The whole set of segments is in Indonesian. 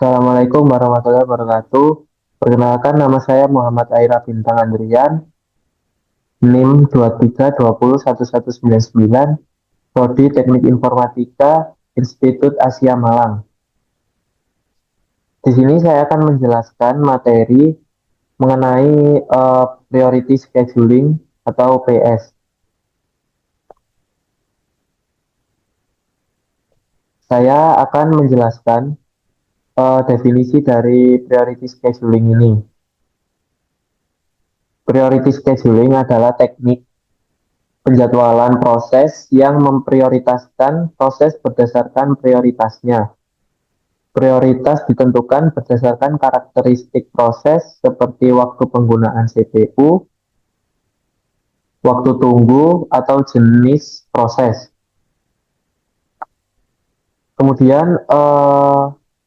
Assalamualaikum warahmatullahi wabarakatuh. Perkenalkan, nama saya Muhammad Aira Bintang Andrian, NIM 23201199, Prodi Teknik Informatika, Institut Asia Malang. Di sini saya akan menjelaskan materi mengenai Priority Scheduling atau PS. Saya akan menjelaskan definisi dari Priority Scheduling ini. Priority Scheduling adalah teknik penjadwalan proses yang memprioritaskan proses berdasarkan prioritasnya. Prioritas ditentukan berdasarkan karakteristik proses seperti waktu penggunaan CPU, waktu tunggu, atau jenis proses. Kemudian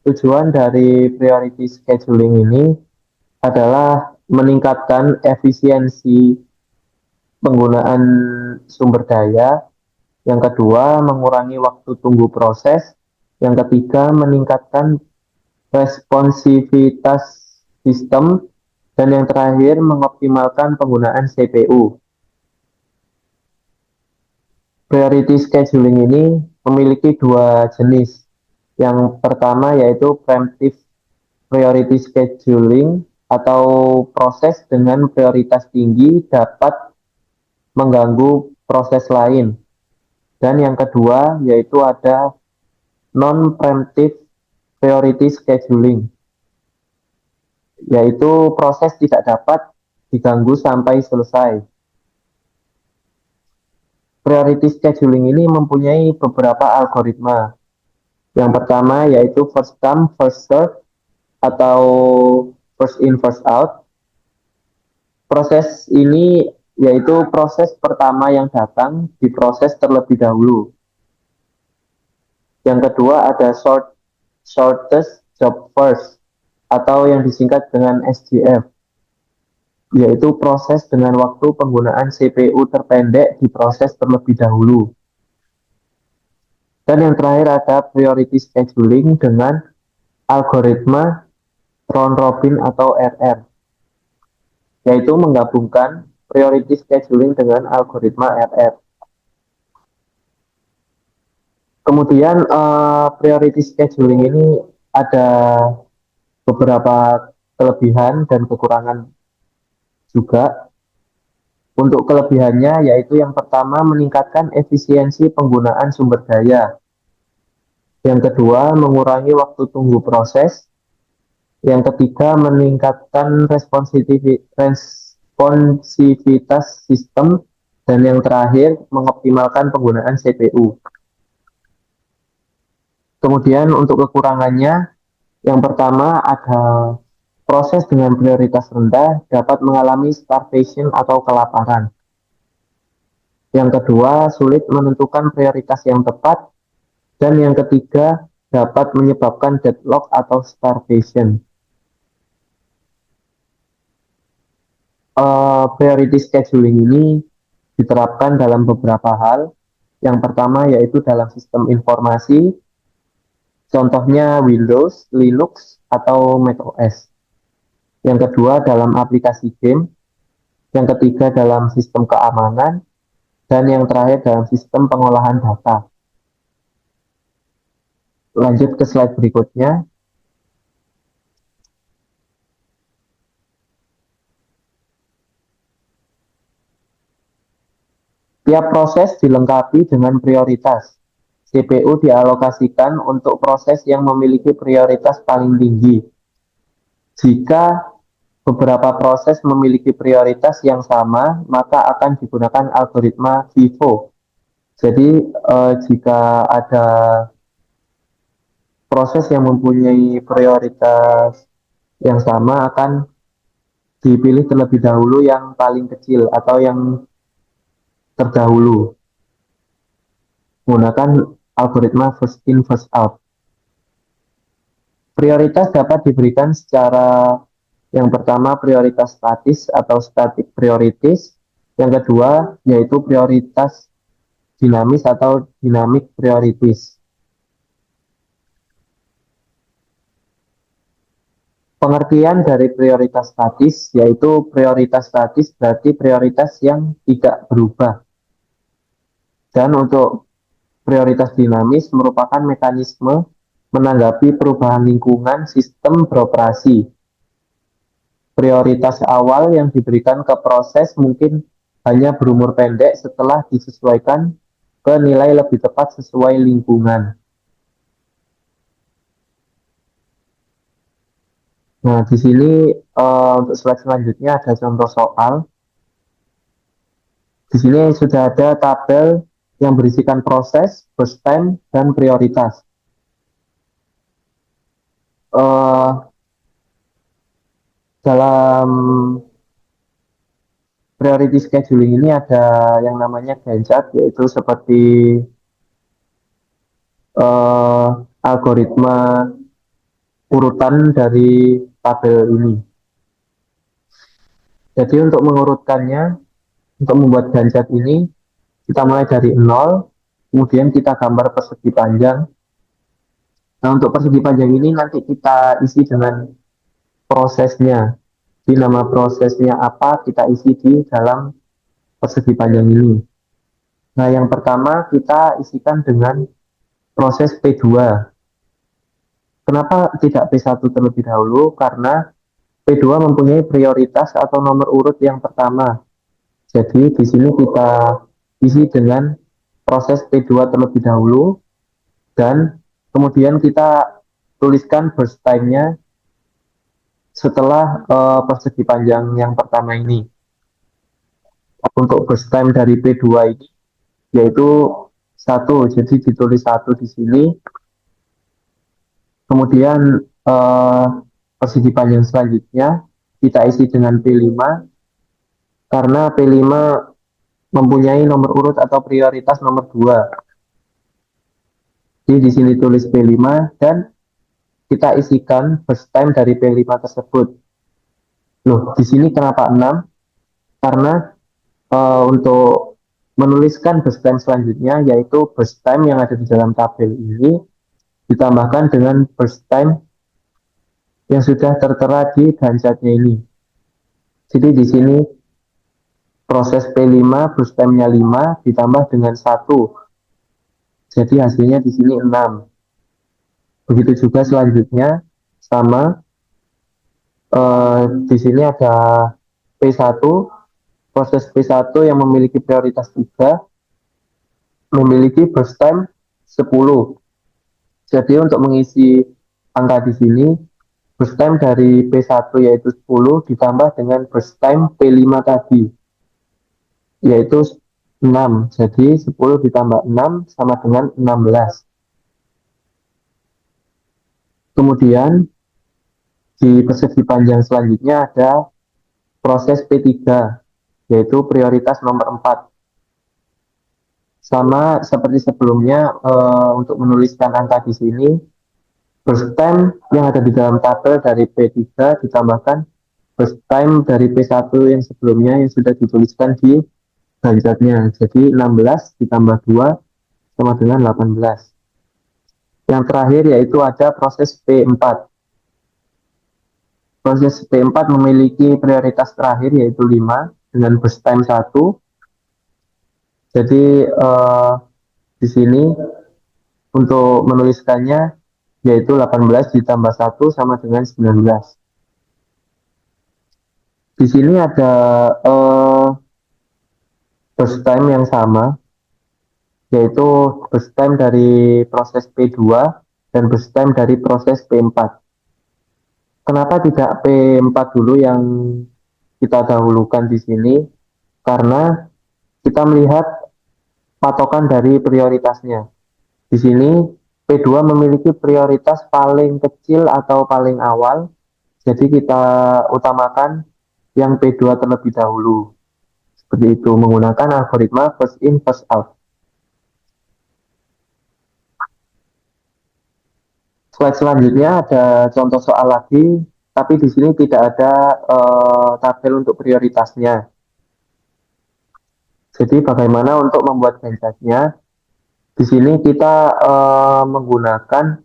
tujuan dari priority scheduling ini adalah meningkatkan efisiensi penggunaan sumber daya. Yang kedua, mengurangi waktu tunggu proses. Yang ketiga, meningkatkan responsivitas sistem. Dan yang terakhir, mengoptimalkan penggunaan CPU. Priority scheduling ini memiliki dua jenis. Yang pertama yaitu preemptive priority scheduling atau proses dengan prioritas tinggi dapat mengganggu proses lain. Dan yang kedua yaitu ada non-preemptive priority scheduling, yaitu proses tidak dapat diganggu sampai selesai. Priority scheduling ini mempunyai beberapa algoritma. Yang pertama yaitu first come, first serve atau first in, first out. Proses ini yaitu proses pertama yang datang diproses terlebih dahulu. Yang kedua ada shortest job first atau yang disingkat dengan SJF, yaitu proses dengan waktu penggunaan CPU terpendek diproses terlebih dahulu. Dan yang terakhir ada priority scheduling dengan algoritma round robin atau RR, yaitu menggabungkan priority scheduling dengan algoritma RR. Kemudian priority scheduling ini ada beberapa kelebihan dan kekurangan juga. Untuk kelebihannya yaitu yang pertama meningkatkan efisiensi penggunaan sumber daya. Yang kedua mengurangi waktu tunggu proses. Yang ketiga meningkatkan responsivitas sistem. Dan yang terakhir mengoptimalkan penggunaan CPU. Kemudian untuk kekurangannya, yang pertama ada proses dengan prioritas rendah dapat mengalami starvation atau kelaparan. Yang kedua, sulit menentukan prioritas yang tepat. Dan yang ketiga, dapat menyebabkan deadlock atau starvation. Priority scheduling ini diterapkan dalam beberapa hal. Yang pertama yaitu dalam sistem informasi, contohnya Windows, Linux, atau macOS. Yang kedua dalam aplikasi game. Yang ketiga dalam sistem keamanan. Dan yang terakhir dalam sistem pengolahan data. Lanjut ke slide berikutnya. Tiap proses dilengkapi dengan prioritas. CPU dialokasikan untuk proses yang memiliki prioritas paling tinggi. Jika beberapa proses memiliki prioritas yang sama, maka akan digunakan algoritma FIFO. Jadi jika ada proses yang mempunyai prioritas yang sama, akan dipilih terlebih dahulu yang paling kecil atau yang terdahulu menggunakan algoritma first in first out. Prioritas dapat diberikan secara yang pertama prioritas statis atau static priorities, yang kedua yaitu prioritas dinamis atau dynamic priorities. Pengertian dari prioritas statis yaitu prioritas statis berarti prioritas yang tidak berubah. Dan untuk prioritas dinamis merupakan mekanisme menanggapi perubahan lingkungan sistem beroperasi. Prioritas awal yang diberikan ke proses mungkin hanya berumur pendek setelah disesuaikan ke nilai lebih tepat sesuai lingkungan. Nah, di sini untuk slide selanjutnya ada contoh soal. Di sini sudah ada tabel yang berisikan proses, burst time, dan prioritas. Uh, dalam priority scheduling ini ada yang namanya Gantt chart, yaitu seperti algoritma urutan dari tabel ini. Jadi untuk mengurutkannya, untuk membuat Gantt chart ini, kita mulai dari 0, kemudian kita gambar persegi panjang. Nah, untuk persegi panjang ini nanti kita isi dengan prosesnya. Di nama prosesnya apa, kita isi di dalam persegi panjang ini. Nah, yang pertama kita isikan dengan proses P2. Kenapa tidak P1 terlebih dahulu? Karena P2 mempunyai prioritas atau nomor urut yang pertama. Jadi di sini kita isi dengan proses P2 terlebih dahulu dan kemudian kita tuliskan burst time-nya setelah persegi panjang yang pertama ini. Untuk burst time dari P2 ini yaitu 1, jadi ditulis 1 di sini. Kemudian persegi panjang selanjutnya kita isi dengan P5 karena P5 mempunyai nomor urut atau prioritas nomor 2. Jadi di sini tulis P5 dan kita isikan burst time dari P5 tersebut. Loh, di sini kenapa 6? Karena untuk menuliskan burst time selanjutnya yaitu burst time yang ada di dalam tabel ini ditambahkan dengan burst time yang sudah tertera di Gantt chart-nya ini. Jadi di sini proses P5 burst time-nya 5 ditambah dengan 1. Jadi hasilnya di sini 6. Begitu juga selanjutnya sama di sini ada P1, proses P1 yang memiliki prioritas 3 memiliki burst time 10. Jadi untuk mengisi angka di sini burst time dari P1 yaitu 10 ditambah dengan burst time P5 tadi yaitu 6. Jadi 10 ditambah 6 sama dengan 16. Kemudian di persegi panjang selanjutnya ada proses P3 yaitu prioritas nomor 4. Sama seperti sebelumnya untuk menuliskan angka di sini burst time yang ada di dalam tabel dari P3 ditambahkan burst time dari P1 yang sebelumnya yang sudah dituliskan di Gantt chart-nya. Jadi 16 ditambah 2 sama dengan 18. Yang terakhir yaitu ada proses P4. Proses P4 memiliki prioritas terakhir yaitu 5 dengan burst time 1. Jadi di sini untuk menuliskannya yaitu 18 ditambah 1 sama dengan 19. Di sini ada burst time yang sama yaitu burst time dari proses P2 dan burst time dari proses P4. Kenapa tidak P4 dulu yang kita dahulukan di sini? Karena kita melihat patokan dari prioritasnya. Di sini P2 memiliki prioritas paling kecil atau paling awal, jadi kita utamakan yang P2 terlebih dahulu. Seperti itu, menggunakan algoritma first in, first out. Slide selanjutnya ada contoh soal lagi, tapi di sini tidak ada tabel untuk prioritasnya. Jadi bagaimana untuk membuat Gantt chart-nya? Di sini kita menggunakan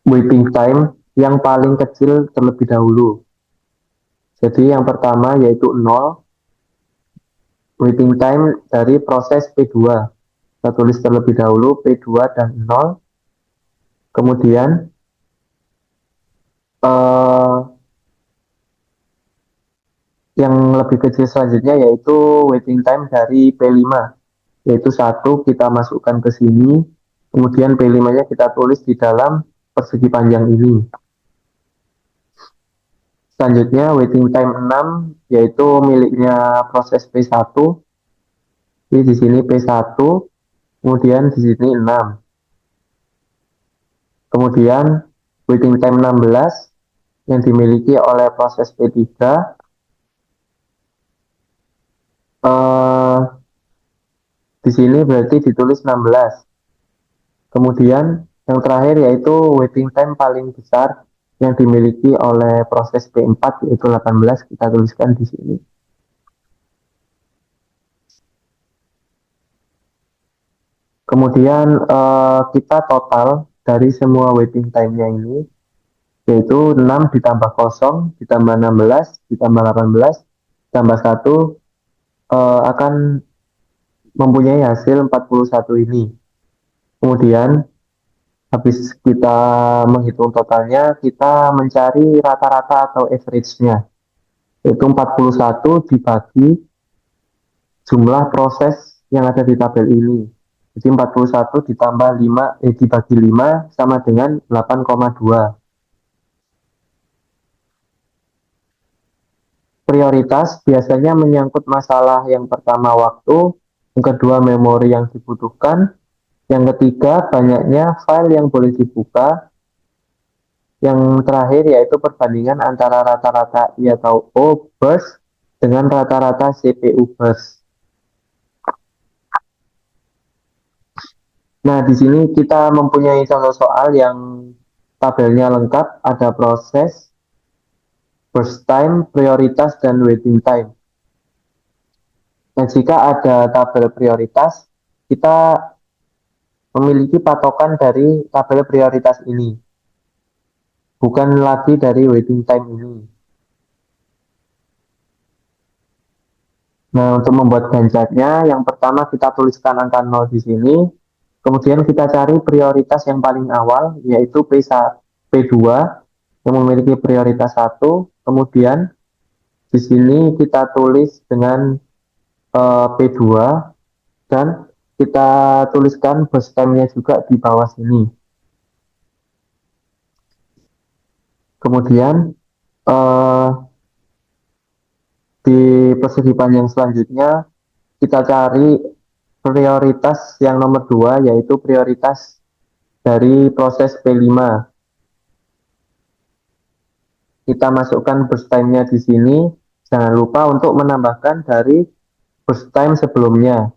waiting time yang paling kecil terlebih dahulu. Jadi yang pertama yaitu 0, waiting time dari proses P2. Kita tulis terlebih dahulu P2 dan 0. Kemudian eh, yang lebih kecil selanjutnya yaitu waiting time dari P5, yaitu 1 kita masukkan ke sini, kemudian P5-nya kita tulis di dalam persegi panjang ini. Selanjutnya waiting time 6 yaitu miliknya proses P1. Jadi di sini P1, kemudian di sini 6. Kemudian waiting time 16 yang dimiliki oleh proses P3. Eh, di sini berarti ditulis 16. Kemudian yang terakhir yaitu waiting time paling besar yang dimiliki oleh proses P4 yaitu 18, kita tuliskan di sini. Kemudian kita total dari semua waiting time-nya ini yaitu 6 ditambah 0 ditambah 16 ditambah 18 ditambah 1 akan mempunyai hasil 41 ini. Kemudian habis kita menghitung totalnya, kita mencari rata-rata atau average-nya, yaitu 41 dibagi jumlah proses yang ada di tabel ini. Jadi 41 ditambah 5, dibagi 5 sama dengan 8,2. Prioritas biasanya menyangkut masalah yang pertama waktu, yang kedua memori yang dibutuhkan, yang ketiga banyaknya file yang boleh dibuka, yang terakhir yaitu perbandingan antara rata-rata I atau O burst dengan rata-rata CPU burst. Nah, di sini kita mempunyai contoh soal yang tabelnya lengkap, ada proses, burst time, prioritas, dan waiting time. Nah, jika ada tabel prioritas, kita memiliki patokan dari tabel prioritas ini, bukan lagi dari waiting time ini. Nah, untuk membuat ganjarnya, yang pertama kita tuliskan angka 0 di sini, kemudian kita cari prioritas yang paling awal, yaitu P2, yang memiliki prioritas 1, kemudian di sini kita tulis dengan P2, dan kita tuliskan burst time-nya juga di bawah sini. Kemudian di persegi panjang selanjutnya kita cari prioritas yang nomor 2, yaitu prioritas dari proses P5. Kita masukkan burst time-nya di sini. Jangan lupa untuk menambahkan dari burst time sebelumnya.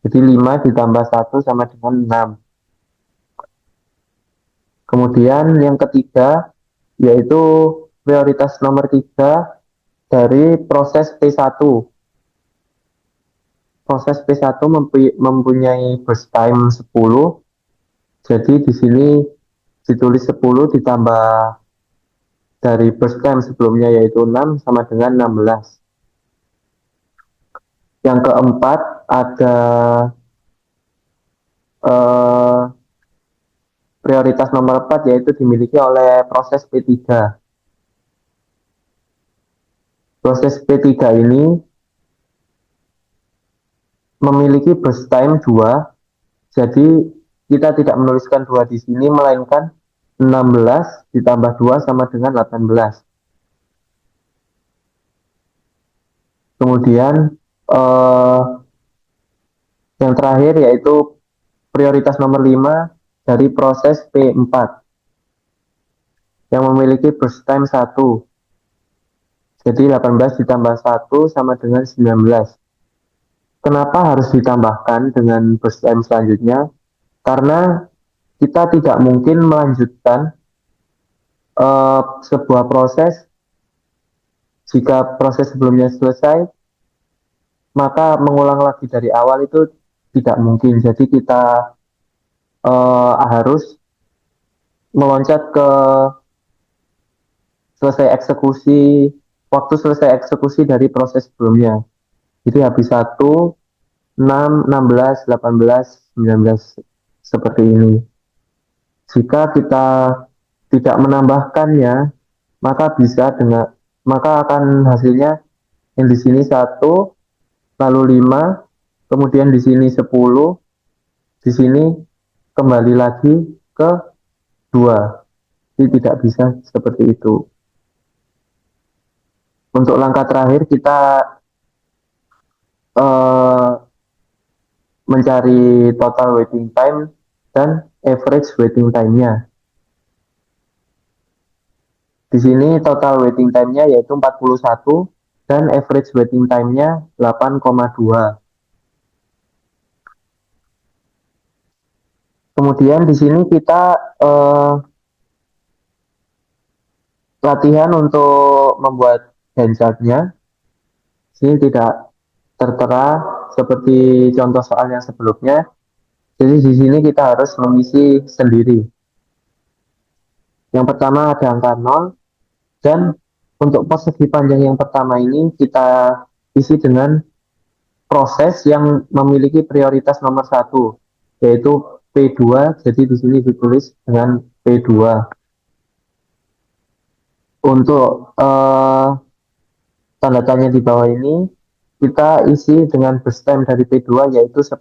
Jadi 5 ditambah 1 sama dengan 6. Kemudian yang ketiga, yaitu prioritas nomor 3 dari proses P1. Proses P1 mempunyai burst time 10. Jadi di sini ditulis 10 ditambah dari burst time sebelumnya yaitu 6 sama dengan 16. Yang keempat ada prioritas nomor 4 yaitu dimiliki oleh proses P3. Proses P3 ini memiliki burst time 2. Jadi kita tidak menuliskan 2 di sini melainkan 16 ditambah 2 sama dengan 18. Kemudian yang terakhir yaitu prioritas nomor 5 dari proses P4 yang memiliki burst time 1. Jadi 18 ditambah 1 sama dengan 19. Kenapa harus ditambahkan dengan burst time selanjutnya? Karena kita tidak mungkin melanjutkan sebuah proses jika proses sebelumnya selesai, maka mengulang lagi dari awal itu tidak mungkin. Jadi kita harus meloncat ke selesai eksekusi, waktu selesai eksekusi dari proses sebelumnya. Jadi habis 1, 6, 16, 18, 19 seperti ini. Jika kita tidak menambahkannya, maka bisa dengan maka akan hasilnya yang di sini 1, lalu 5, kemudian di sini 10, di sini kembali lagi ke 2. Jadi tidak bisa seperti itu. Untuk langkah terakhir kita eh, mencari total waiting time dan average waiting time-nya. Di sini total waiting time-nya yaitu 41 dan average waiting time-nya 8,2. Kemudian di sini kita latihan untuk membuat Gantt chart-nya. Sini tidak tertera seperti contoh soal yang sebelumnya. Jadi di sini kita harus mengisi sendiri. Yang pertama ada angka 0 dan untuk persegi panjang yang pertama ini kita isi dengan proses yang memiliki prioritas nomor 1 yaitu P2. Jadi di sini ditulis dengan P2. Untuk tanda tanya di bawah ini kita isi dengan base time dari P2 yaitu 10.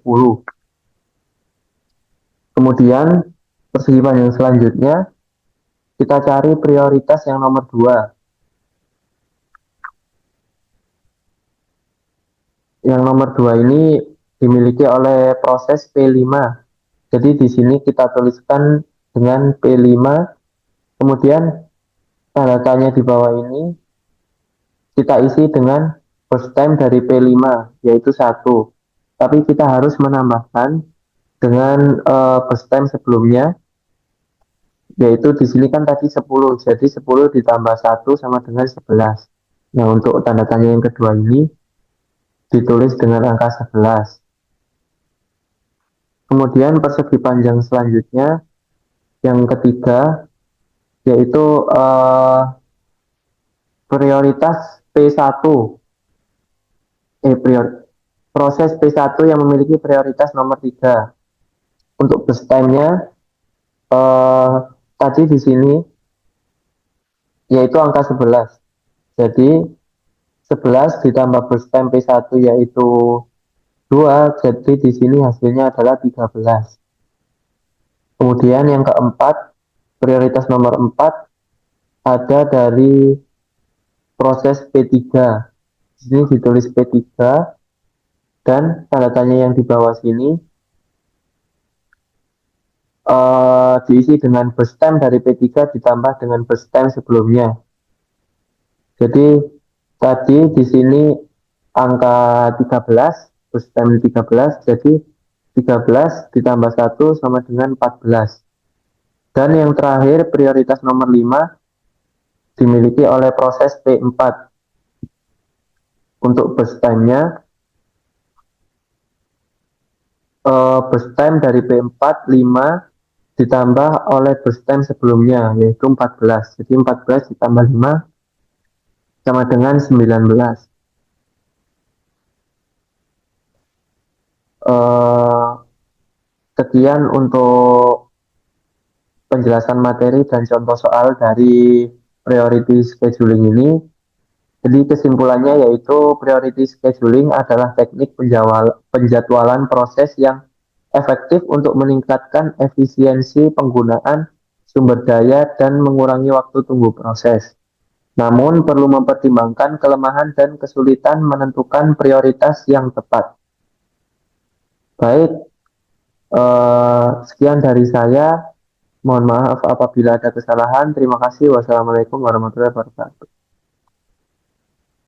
Kemudian persegi panjang selanjutnya kita cari prioritas yang nomor 2. Yang nomor 2 ini dimiliki oleh proses P5. Jadi di sini kita tuliskan dengan P5. Kemudian tanda tanya di bawah ini kita isi dengan first time dari P5 yaitu 1. Tapi kita harus menambahkan dengan first time sebelumnya yaitu di sini kan tadi 10. Jadi 10 ditambah 1 sama dengan 11. Nah, untuk tanda tanya yang kedua ini ditulis dengan angka 11. Kemudian persegi panjang selanjutnya yang ketiga yaitu prioritas P1. Proses P1 yang memiliki prioritas nomor 3. Untuk base time-nya tadi di sini yaitu angka 11. Jadi 11 ditambah base time P1 yaitu 2, jadi di sini hasilnya adalah 13. Kemudian yang keempat, prioritas nomor 4 ada dari proses P3. Di sini ditulis P3 dan tanda tanya yang di bawah sini diisi dengan base time dari P3 ditambah dengan base time sebelumnya. Jadi tadi di sini angka 13, base time 13, jadi 13 ditambah 1 sama dengan 14. Dan yang terakhir prioritas nomor 5 dimiliki oleh proses P4. Untuk base time-nya base time dari P4 5 ditambah oleh base time sebelumnya yaitu 14. Jadi 14 ditambah 5 sama dengan 19. Sekian untuk penjelasan materi dan contoh soal dari priority scheduling ini. Jadi kesimpulannya yaitu priority scheduling adalah teknik penjadwalan proses yang efektif untuk meningkatkan efisiensi penggunaan sumber daya dan mengurangi waktu tunggu proses. Namun perlu mempertimbangkan kelemahan dan kesulitan menentukan prioritas yang tepat. Baik, sekian dari saya. Mohon maaf apabila ada kesalahan. Terima kasih. Wassalamualaikum warahmatullahi wabarakatuh.